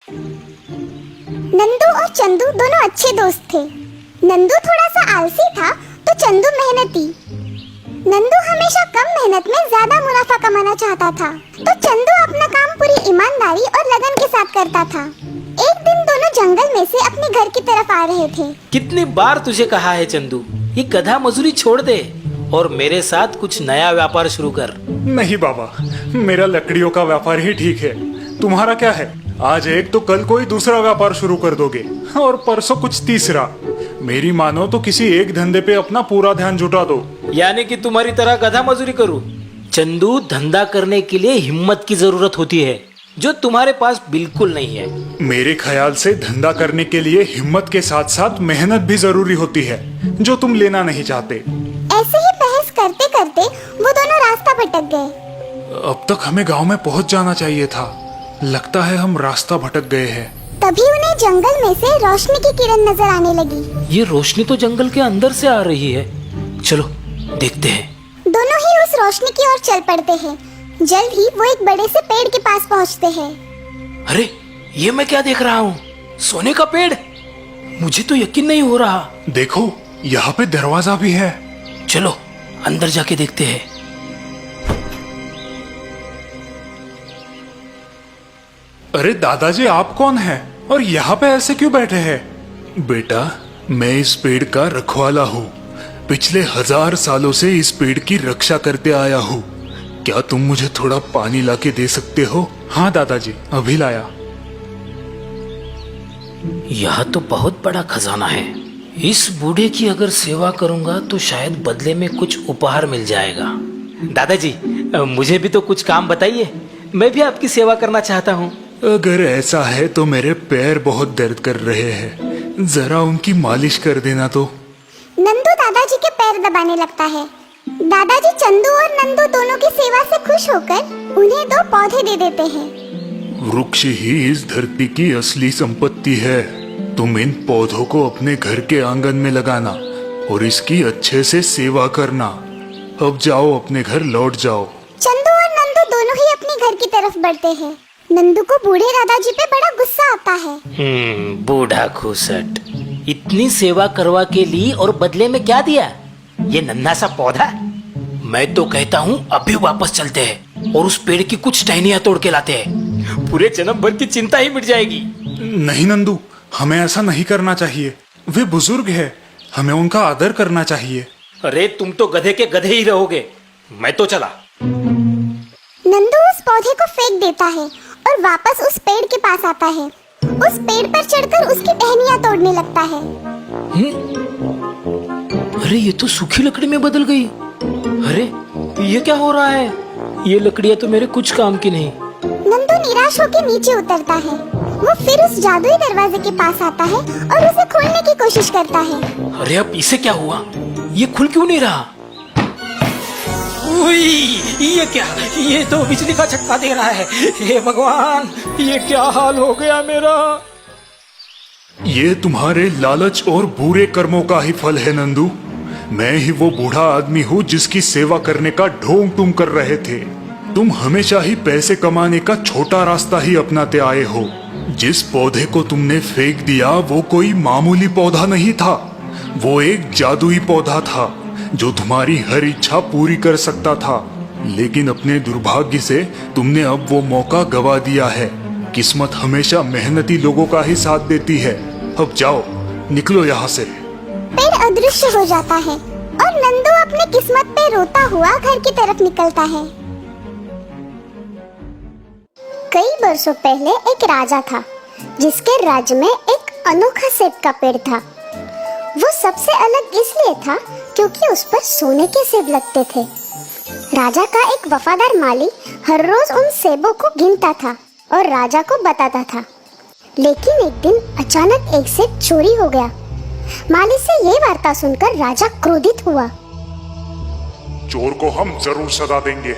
नंदू और चंदू दोनों अच्छे दोस्त थे। नंदू थोड़ा सा आलसी था तो चंदू मेहनती। नंदू हमेशा कम मेहनत में ज्यादा मुनाफा कमाना चाहता था, तो चंदू अपना काम पूरी ईमानदारी और लगन के साथ करता था। एक दिन दोनों जंगल में से अपने घर की तरफ आ रहे थे। कितनी बार तुझे कहा है चंदू, ये गधा मजूरी छोड़ दे और मेरे साथ कुछ नया व्यापार शुरू कर। नहीं बाबा, मेरा लकड़ियों का व्यापार ही ठीक है। तुम्हारा क्या है? आज एक तो कल कोई दूसरा व्यापार शुरू कर दोगे और परसों कुछ तीसरा। मेरी मानो तो किसी एक धंधे पे अपना पूरा ध्यान जुटा दो। यानी कि तुम्हारी तरह गधा मजूरी करूं? चंदू, धंधा करने के लिए हिम्मत की जरूरत होती है, जो तुम्हारे पास बिल्कुल नहीं है। मेरे ख्याल से धंधा करने के लिए हिम्मत के साथ साथ मेहनत भी जरूरी होती है, जो तुम लेना नहीं चाहते। ऐसे ही बहस करते करते वो दोनों रास्ता भटक गए। अब तक हमें गांव में पहुंच जाना चाहिए था। लगता है हम रास्ता भटक गए हैं। तभी उन्हें जंगल में से रोशनी की किरण नजर आने लगी। ये रोशनी तो जंगल के अंदर से आ रही है। चलो देखते हैं। दोनों ही उस रोशनी की ओर चल पड़ते हैं। जल्द ही वो एक बड़े से पेड़ के पास पहुंचते हैं। अरे, ये मैं क्या देख रहा हूँ? सोने का पेड़? मुझे तो यकीन नहीं हो रहा। देखो, यहाँ पे दरवाजा भी है। चलो अंदर जाके देखते हैं। अरे दादाजी, आप कौन हैं और यहाँ पे ऐसे क्यों बैठे हैं? बेटा, मैं इस पेड़ का रखवाला हूँ। पिछले 1000 सालों से इस पेड़ की रक्षा करते आया हूँ। क्या तुम मुझे थोड़ा पानी लाके दे सकते हो? हाँ दादाजी, अभी लाया। यह तो बहुत बड़ा खजाना है। इस बूढ़े की अगर सेवा करूंगा तो शायद बदले में कुछ उपहार मिल जाएगा। दादाजी, मुझे भी तो कुछ काम बताइए, मैं भी आपकी सेवा करना चाहता हूँ। अगर ऐसा है तो मेरे पैर बहुत दर्द कर रहे हैं, जरा उनकी मालिश कर देना तो। नंदू दादाजी के पैर दबाने लगता है। दादाजी चंदू और नंदू दोनों की सेवा से खुश होकर उन्हें 2 पौधे दे देते हैं। वृक्ष ही इस धरती की असली संपत्ति है। तुम इन पौधों को अपने घर के आंगन में लगाना और इसकी अच्छे से सेवा करना। अब जाओ, अपने घर लौट जाओ। चंदू और नंदू दोनों ही अपने घर की तरफ बढ़ते हैं। नंदू को बूढ़े दादाजी पे बड़ा गुस्सा आता है। बूढ़ा घूसट, इतनी सेवा करवा के ली और बदले में क्या दिया? ये नन्हा सा पौधा? मैं तो कहता हूँ अभी वापस चलते हैं और उस पेड़ की कुछ टहनियाँ तोड़ के लाते हैं। पूरे जन्म भर की चिंता ही मिट जाएगी। नहीं नंदू, हमें ऐसा नहीं करना चाहिए। वे बुजुर्ग हैं, हमें उनका आदर करना चाहिए। अरे, तुम तो गधे के गधे ही रहोगे। मैं तो चला। नंदू उस पौधे को फेंक देता है और वापस उस पेड़ के पास आता है। उस पेड़ पर चढ़कर उसकी टहनियाँ तोड़ने लगता है। अरे, ये तो सूखी लकड़ी में बदल गई। अरे, ये क्या हो रहा है? ये लकड़ियाँ तो मेरे कुछ काम की नहीं। नंदू निराश होकर नीचे उतरता है। वो फिर उस जादुई दरवाजे के पास आता है और उसे खोलने की कोशिश करता है। अरे, अब इसे क्या हुआ? ये खुल क्यों नहीं रहा? ये क्या? ये तो बिजली का झटका दे रहा है। हे भगवान, ये क्या हाल हो गया मेरा? ये तुम्हारे लालच और बुरे कर्मों का ही फल है नंदू। मैं ही वो बूढ़ा आदमी हूँ जिसकी सेवा करने का ढोंग तुम कर रहे थे। तुम हमेशा ही पैसे कमाने का छोटा रास्ता ही अपनाते आए हो। जिस पौधे को तुमने फेंक दिया वो कोई मामूली पौधा नहीं था, वो एक जादुई पौधा था जो तुम्हारी हर इच्छा पूरी कर सकता था। लेकिन अपने दुर्भाग्य से तुमने अब वो मौका गवा दिया है। किस्मत हमेशा मेहनती लोगों का ही साथ देती है। अब जाओ, निकलो यहाँ से। पेड़ अदृश्य हो जाता है और नंदू अपने किस्मत पे रोता हुआ घर की तरफ निकलता है। कई वर्षों पहले एक राजा था जिसके राज्य में एक अनोखा सेब का पेड़ था। वो सबसे अलग इसलिए था क्योंकि उस पर सोने के सेब लगते थे। राजा का एक वफादार माली हर रोज उन सेबों को गिनता था और राजा को बताता था। लेकिन एक दिन अचानक एक सेब चोरी हो गया। माली से ये वार्ता सुनकर राजा क्रोधित हुआ। चोर को हम जरूर सजा देंगे।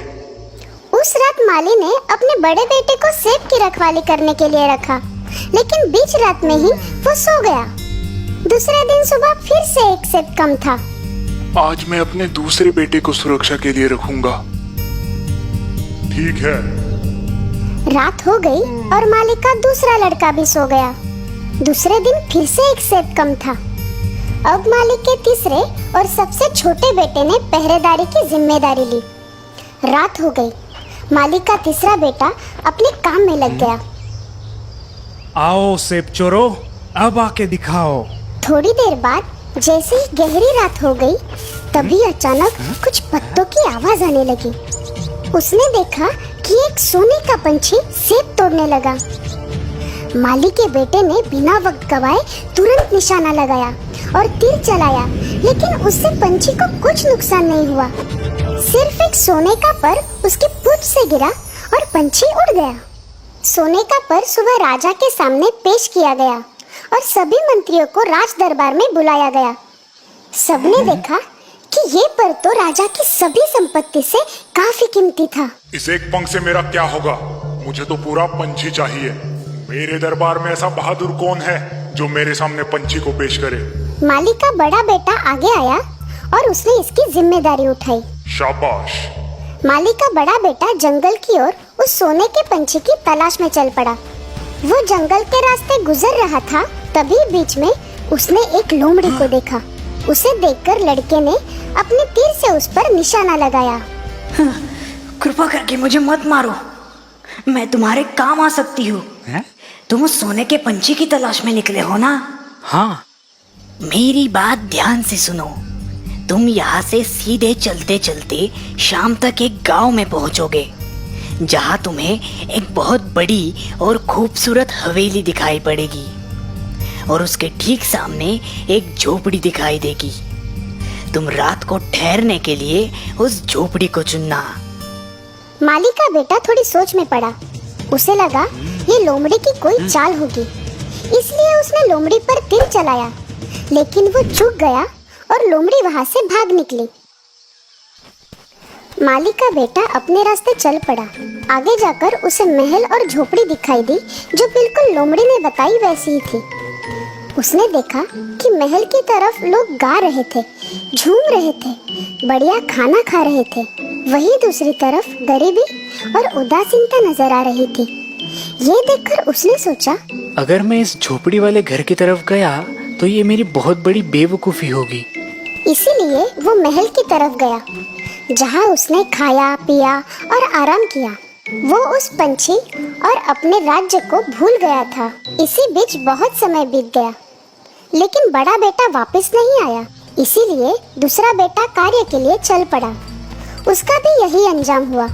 उस रात माली ने अपने बड़े बेटे को सेब की रखवाली करने के लिए रखा, लेकिन बीच रात में ही वो सो गया। दूसरे दिन सुबह फिर से एक सेब कम था। आज मैं अपने दूसरे बेटे को सुरक्षा के लिए रखूंगा। ठीक है। रात हो गई और मालिक का दूसरा लड़का भी सो गया। दूसरे दिन फिर से एक सेब कम था। अब मालिक के तीसरे और सबसे छोटे बेटे ने पहरेदारी की जिम्मेदारी ली। रात हो गई। मालिक का तीसरा बेटा अपने काम में लग गया। आओ सेब चोरो, अब आके दिखाओ। थोड़ी देर बाद जैसे ही गहरी रात हो गई, तभी अचानक कुछ पत्तों की आवाज आने लगी। उसने देखा कि एक सोने का पंछी सेब तोड़ने लगा। माली के बेटे ने बिना वक्त गवाए तुरंत निशाना लगाया और तीर चलाया, लेकिन उससे पंछी को कुछ नुकसान नहीं हुआ। सिर्फ एक सोने का पर उसकी पूंछ से गिरा और पंछी उड़ गया। सोने का पर सुबह राजा के सामने पेश किया गया और सभी मंत्रियों को राज दरबार में बुलाया गया। सबने देखा कि ये पर तो राजा की सभी संपत्ति से काफी कीमती था। इस एक पंख से मेरा क्या होगा? मुझे तो पूरा पंछी चाहिए। मेरे दरबार में ऐसा बहादुर कौन है जो मेरे सामने पंछी को पेश करे? मालिक का बड़ा बेटा आगे आया और उसने इसकी जिम्मेदारी उठाई। शाबाश। मालिक का बड़ा बेटा जंगल की ओर उस सोने के पंछी की तलाश में चल पड़ा। वो जंगल के रास्ते गुजर रहा था, तभी बीच में उसने एक लोमड़ी को देखा। उसे देखकर लड़के ने अपने तीर से उस पर निशाना लगाया। कृपा करके मुझे मत मारो, मैं तुम्हारे काम आ सकती हूँ। तुम उस सोने के पंछी की तलाश में निकले हो ना? हाँ। मेरी बात ध्यान से सुनो। तुम यहाँ से सीधे चलते चलते शाम तक एक गांव में पहुँचोगे, जहाँ तुम्हें एक बहुत बड़ी और खूबसूरत हवेली दिखाई पड़ेगी और उसके ठीक सामने एक झोपड़ी दिखाई देगी। तुम रात को ठहरने के लिए उस झोपड़ी को चुनना। माली का बेटा थोड़ी सोच में पड़ा। उसे लगा ये लोमड़ी की कोई चाल होगी, इसलिए उसने लोमड़ी पर तीर चलाया, लेकिन वो चूक गया और लोमड़ी वहां से भाग निकली। माली का बेटा अपने रास्ते चल पड़ा। आगे जाकर उसे महल और झोपड़ी दिखाई दी जो बिल्कुल लोमड़ी ने बताई वैसी ही थी। उसने देखा कि महल की तरफ लोग गा रहे थे, झूम रहे थे, बढ़िया खाना खा रहे थे। वहीं दूसरी तरफ गरीबी और उदासीनता नजर आ रही थी। ये देखकर उसने सोचा, अगर मैं इस झोपड़ी वाले घर की तरफ गया तो ये मेरी बहुत बड़ी बेवकूफ़ी होगी। इसीलिए वो महल की तरफ गया, जहाँ उसने खाया पिया और आराम किया। वो उस पंछी और अपने राज्य को भूल गया था। इसी बीच बहुत समय बीत गया, लेकिन बड़ा बेटा वापस नहीं आया। इसीलिए दूसरा बेटा कार्य के लिए चल पड़ा। उसका भी यही अंजाम हुआ।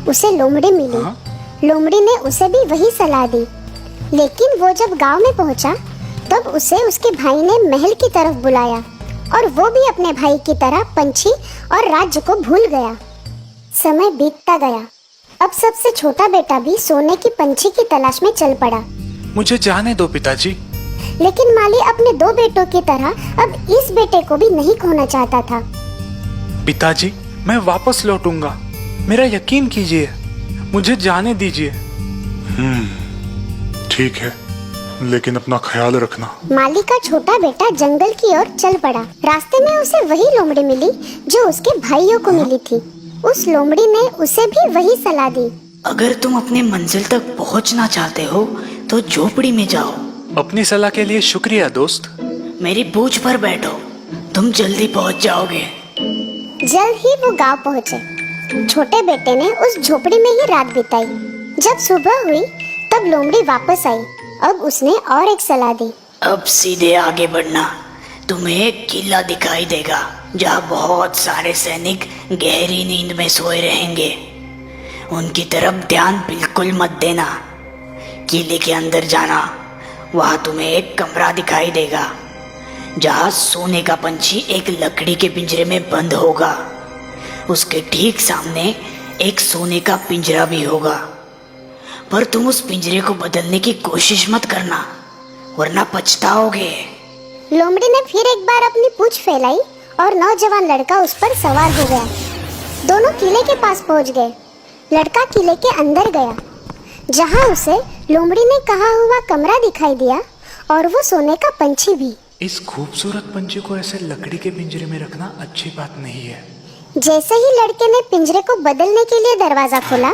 उसे लोमड़ी मिली। लोमड़ी ने उसे भी वही सलाह दी, लेकिन वो जब गांव में पहुंचा तब उसे उसके भाई ने महल की तरफ बुलाया और वो भी अपने भाई की तरह पंछी और राज्य को भूल गया। समय बीतता गया। अब सबसे छोटा बेटा भी सोने की पंछी की तलाश में चल पड़ा। मुझे जाने दो पिताजी। लेकिन माली अपने दो बेटों की तरह अब इस बेटे को भी नहीं खोना चाहता था। पिताजी, मैं वापस लौटूंगा, मेरा यकीन कीजिए, मुझे जाने दीजिए। ठीक है, लेकिन अपना ख्याल रखना। माली का छोटा बेटा जंगल की ओर चल पड़ा। रास्ते में उसे वही लोमड़ी मिली जो उसके भाइयों को मिली थी। उस लोमड़ी ने उसे भी वही सलाह दी। अगर तुम अपने मंजिल तक पहुंचना चाहते हो तो झोपड़ी में जाओ। अपनी सलाह के लिए शुक्रिया दोस्त। मेरी पूंछ पर बैठो, तुम जल्दी पहुंच जाओगे। जल्द ही वो गांव पहुंचे। छोटे बेटे ने उस झोपड़ी में ही रात बिताई। जब सुबह हुई तब लोमड़ी वापस आई। अब उसने और एक सलाह दी। अब सीधे आगे बढ़ना, तुम्हें एक किला दिखाई देगा जहाँ बहुत सारे सैनिक गहरी नींद में सोए रहेंगे। उनकी तरफ ध्यान बिल्कुल मत देना। किले के अंदर जाना, वहाँ तुम्हें एक कमरा दिखाई देगा जहाँ सोने का पंछी एक लकड़ी के पिंजरे में बंद होगा। उसके ठीक सामने एक सोने का पिंजरा भी होगा, पर तुम उस पिंजरे को बदलने की कोशिश मत करना, वरना पछताओगे। लोमड़ी ने फिर एक बार अपनी पूंछ फैलाई और नौजवान लड़का उस पर सवार हो गया। दोनों किले के पास पहुंच गए। लड़का किले के अंदर गया, जहां उसे लोमड़ी ने कहा हुआ कमरा दिखाई दिया और वो सोने का पंछी भी। इस खूबसूरत पंछी को ऐसे लकड़ी के पिंजरे में रखना अच्छी बात नहीं है। जैसे ही लड़के ने पिंजरे को बदलने के लिए दरवाजा खोला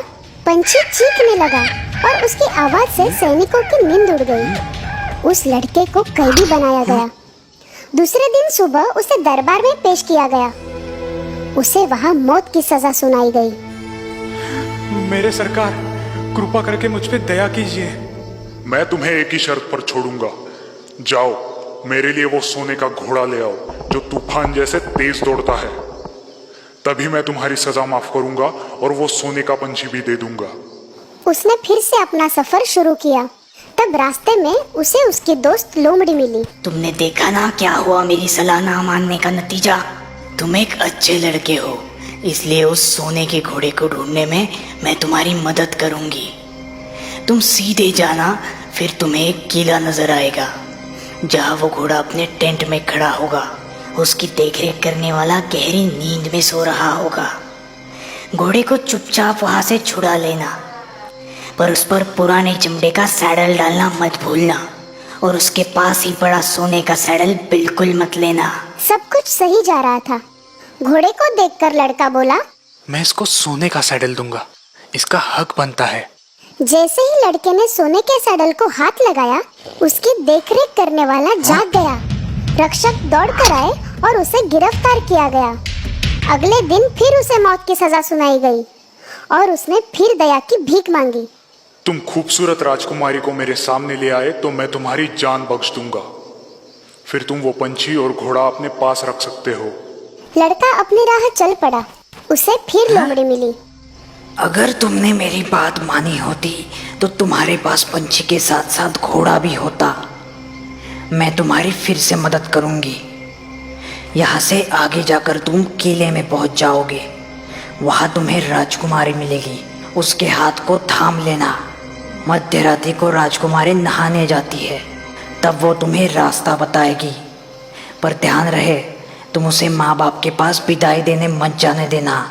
पंछी चीखने लगा और उसकी आवाज से सैनिकों की नींद उड़ गई। उस लड़के को कैदी बनाया गया। दूसरे दिन सुबह उसे दरबार में पेश किया गया। उसे वहां मौत की सजा सुनाई गई। मेरे सरकार, कृपा करके मुझ पे दया कीजिए। मैं तुम्हें एक ही शर्त पर छोड़ूंगा। जाओ, मेरे लिए वो सोने का घोड़ा ले आओ जो तूफान जैसे तेज दौड़ता है। तभी मैं तुम्हारी सजा माफ करूंगा और वो सोने का पंछी भी दे दूंगा। उसने फिर से अपना सफर शुरू किया। तब रास्ते में उसे उसकी दोस्त लोमड़ी मिली। तुमने देखा ना क्या हुआ मेरी सलाह ना मानने का नतीजा। तुम एक अच्छे लड़के हो, इसलिए उस सोने के घोड़े को ढूंढने में मैं तुम्हारी मदद करूंगी। तुम सीधे जाना, फिर तुम्हें एक किला नजर आएगा जहाँ वो घोड़ा अपने टेंट में खड़ा होगा। उसकी देखरेख करने वाला गहरी नींद में सो रहा होगा। घोड़े को चुपचाप वहां से छुड़ा लेना, पर उस पर पुराने चमड़े का सैडल डालना मत भूलना, और उसके पास ही पड़ा सोने का सैडल बिल्कुल मत लेना। सब कुछ सही जा रहा था। घोड़े को देखकर लड़का बोला, मैं इसको सोने का सैडल दूंगा, इसका हक बनता है। जैसे ही लड़के ने सोने के सैडल को हाथ लगाया, उसकी देखरेख करने वाला जाग गया। रक्षक दौड़कर आए और उसे गिरफ्तार किया गया। अगले दिन फिर उसे मौत की सजा सुनाई गई और उसने फिर दया की भीख मांगी। तुम खूबसूरत राजकुमारी को मेरे सामने ले आए तो मैं तुम्हारी जान बख्श दूंगा। फिर तुम वो पंछी और घोड़ा अपने पास रख सकते हो। लड़का अपनी राह चल पड़ा। उसे फिर लोमड़ी मिली। अगर तुमने मेरी बात मानी होती तो तुम्हारे पास पंछी के साथ साथ घोड़ा भी होता। मैं तुम्हारी फिर से मदद करूंगी। यहाँ से आगे जाकर तुम किले में पहुंच जाओगे। वहाँ तुम्हें राजकुमारी मिलेगी, उसके हाथ को थाम लेना। मध्य रात्रि को राजकुमारी नहाने जाती है, तब वो तुम्हें रास्ता बताएगी। पर ध्यान रहे, तुम उसे माँ बाप के पास विदाई देने मत जाने देना।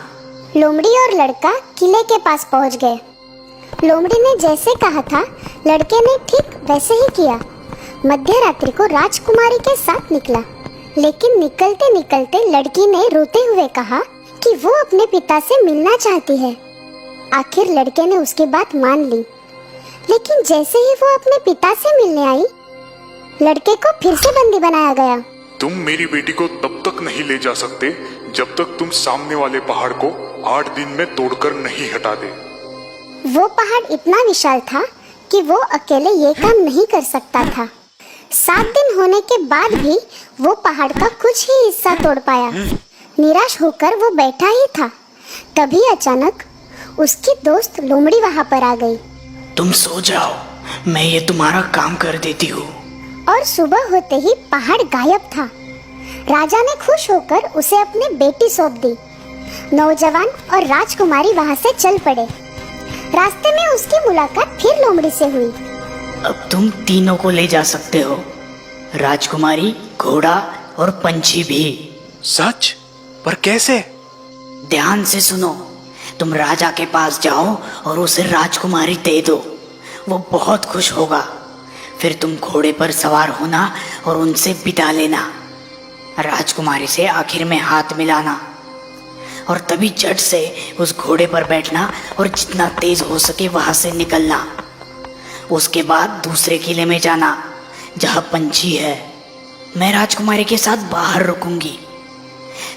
लोमड़ी और लड़का किले के पास पहुंच गए। लोमड़ी ने जैसे कहा था, लड़के ने ठीक वैसे ही किया। मध्य रात्रि को राजकुमारी के साथ निकला, लेकिन निकलते निकलते लड़की ने रोते हुए कहा कि वो अपने पिता से मिलना चाहती है। आखिर लड़के ने उसकी बात मान ली, लेकिन जैसे ही वो अपने पिता से मिलने आई, लड़के को फिर से बंदी बनाया गया। तुम मेरी बेटी को तब तक नहीं ले जा सकते जब तक तुम सामने वाले पहाड़ को 8 दिन में तोड़कर नहीं हटा दे। वो पहाड़ इतना विशाल था कि वो अकेले ये काम नहीं कर सकता था। 7 दिन होने के बाद भी वो पहाड़ का कुछ ही हिस्सा तोड़ पाया। निराश होकर वो बैठा ही था, तभी अचानक उसकी दोस्त लोमड़ी वहां पर आ गई। तुम सो जाओ, मैं ये तुम्हारा काम कर देती हूँ। और सुबह होते ही पहाड़ गायब था। राजा ने खुश होकर उसे अपनी बेटी सौंप दी। नौजवान और राजकुमारी वहां से चल पड़े। रास्ते में उसकी मुलाकात फिर लोमड़ी से हुई। अब तुम तीनों को ले जा सकते हो, राजकुमारी, घोड़ा और पंछी भी। सच? पर कैसे? ध्यान से सुनो। तुम राजा के पास जाओ और उसे राजकुमारी दे दो, वो बहुत खुश होगा। फिर तुम घोड़े पर सवार होना और उनसे विदा लेना। राजकुमारी से आखिर में हाथ मिलाना और तभी झट से उस घोड़े पर बैठना और जितना तेज हो सके वहां से निकलना। उसके बाद दूसरे किले में जाना जहां पंछी है। मैं राजकुमारी के साथ बाहर रुकूंगी।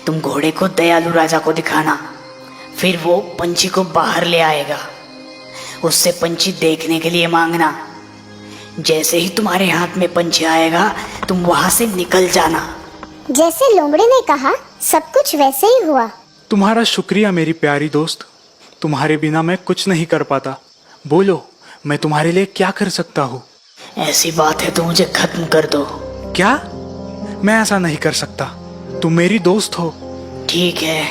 तुम घोड़े को दयालु राजा को दिखाना, फिर वो पंछी को बाहर ले आएगा। उससे पंछी देखने के लिए मांगना। जैसे ही तुम्हारे हाथ में पंछी आएगा, तुम वहां से निकल जाना। जैसे लोमड़ी ने कहा, सब कुछ वैसे ही हुआ। तुम्हारा शुक्रिया मेरी प्यारी दोस्त। तुम्हारे बिना मैं कुछ नहीं कर पाता। बोलो, मैं तुम्हारे लिए क्या कर सकता हूँ? ऐसी बात है तो मुझे खत्म कर दो। क्या? मैं ऐसा नहीं कर सकता। तुम मेरी दोस्त हो। ठीक है,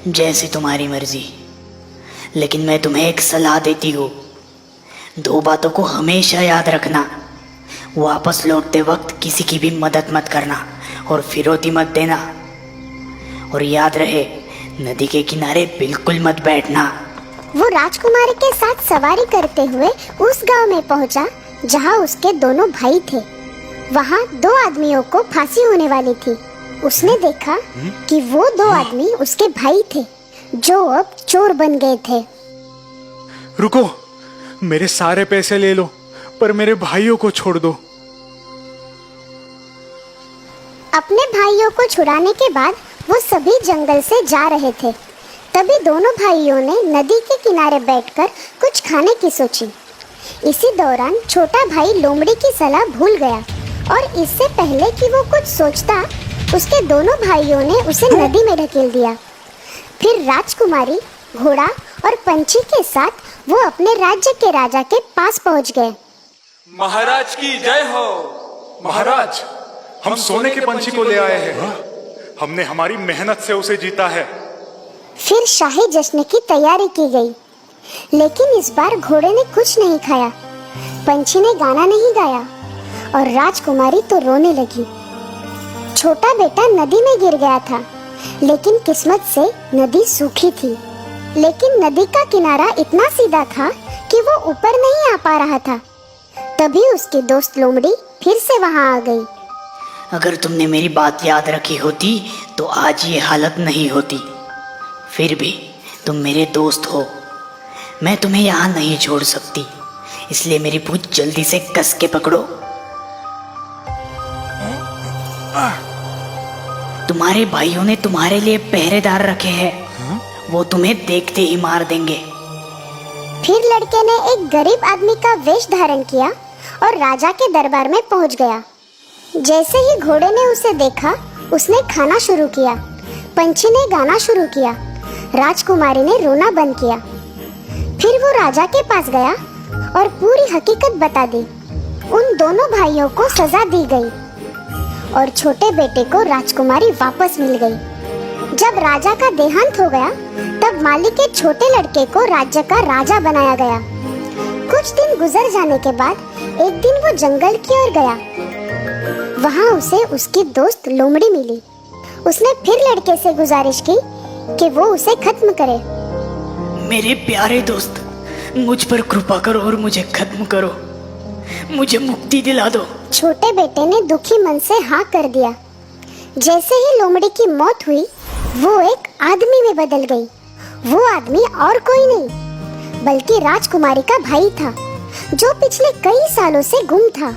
जैसी तुम्हारी मर्जी। लेकिन मैं तुम्हें एक सलाह देती हूँ। 2 बातों को हमेशा याद रखना। वापस लौटते वक्त किसी की भी मदद मत करना और फिरौती मत देना। और याद रहे, नदी के किनारे बिल्कुल मत बैठना। वो राजकुमारी के साथ सवारी करते हुए उस गांव में पहुंचा जहां उसके दोनों भाई थे। वहां 2 आदमियों को फांसी होने वाली थी। उसने देखा कि वो 2 आदमी उसके भाई थे जो अब चोर बन गए थे। रुको, मेरे सारे पैसे ले लो, पर मेरे भाइयों को छोड़ दो। अपने भाइयों को छुड़ाने के बाद वो सभी जंगल से जा रहे थे। तभी दोनों भाइयों ने नदी के किनारे बैठकर कुछ खाने की सोची। इसी दौरान छोटा भाई लोमड़ी की सलाह भूल गया और इससे पहले कि वो कुछ सोचता, उसके दोनों भाइयों ने उसे नदी में ढकेल दिया। फिर राजकुमारी, घोड़ा और पंछी के साथ वो अपने राज्य के राजा के पास पहुंच गए। महाराज की जय हो। महाराज, हम सोने के पंछी को ले आए हैं। हमने हमारी मेहनत से उसे जीता है। फिर शाही जश्न की तैयारी की गई, लेकिन इस बार घोड़े ने कुछ नहीं खाया, पंछी ने गाना नहीं गाया और राजकुमारी तो रोने लगी। छोटा बेटा नदी में गिर गया था, लेकिन किस्मत से नदी सूखी थी। लेकिन नदी का किनारा इतना सीधा था कि वो ऊपर नहीं आ पा रहा था। तभी उसकी दोस्त लोमड़ी फिर से वहां आ गई। अगर तुमने मेरी बात याद रखी होती तो आज ये हालत नहीं होती। फिर भी तुम मेरे दोस्त हो, मैं तुम्हें यहाँ नहीं छोड़ सकती, इसलिए मेरी पूंछ जल्दी से कस के पकड़ो। तुम्हारे भाइयों ने तुम्हारे लिए पहरेदार रखे हैं, वो तुम्हें देखते ही मार देंगे। फिर लड़के ने एक गरीब आदमी का वेश धारण किया और राजा के दरबार में पहुंच गया। जैसे ही घोड़े ने उसे देखा, उसने खाना शुरू किया, पंछी ने गाना शुरू किया, राजकुमारी ने रोना बंद किया। फिर वो राजा के पास गया और पूरी हकीकत बता दी। उन दोनों भाइयों को सजा दी गई और छोटे बेटे को राजकुमारी वापस मिल गई। जब राजा का देहांत हो गया, तब माली के छोटे लड़के को राज्य का राजा बनाया गया। कुछ दिन गुजर जाने के बाद एक दिन वो जंगल की ओर गया। वहाँ उसे उसकी दोस्त लोमड़ी मिली। उसने फिर लड़के से गुजारिश की कि वो उसे खत्म करे। मेरे प्यारे दोस्त, मुझ पर कृपा करो और मुझे खत्म करो, मुझे मुक्ति दिला दो। छोटे बेटे ने दुखी मन से हाँ कर दिया। जैसे ही लोमड़ी की मौत हुई, वो एक आदमी में बदल गई। वो आदमी और कोई नहीं बल्कि राजकुमारी का भाई था, जो पिछले कई सालों से गुम था।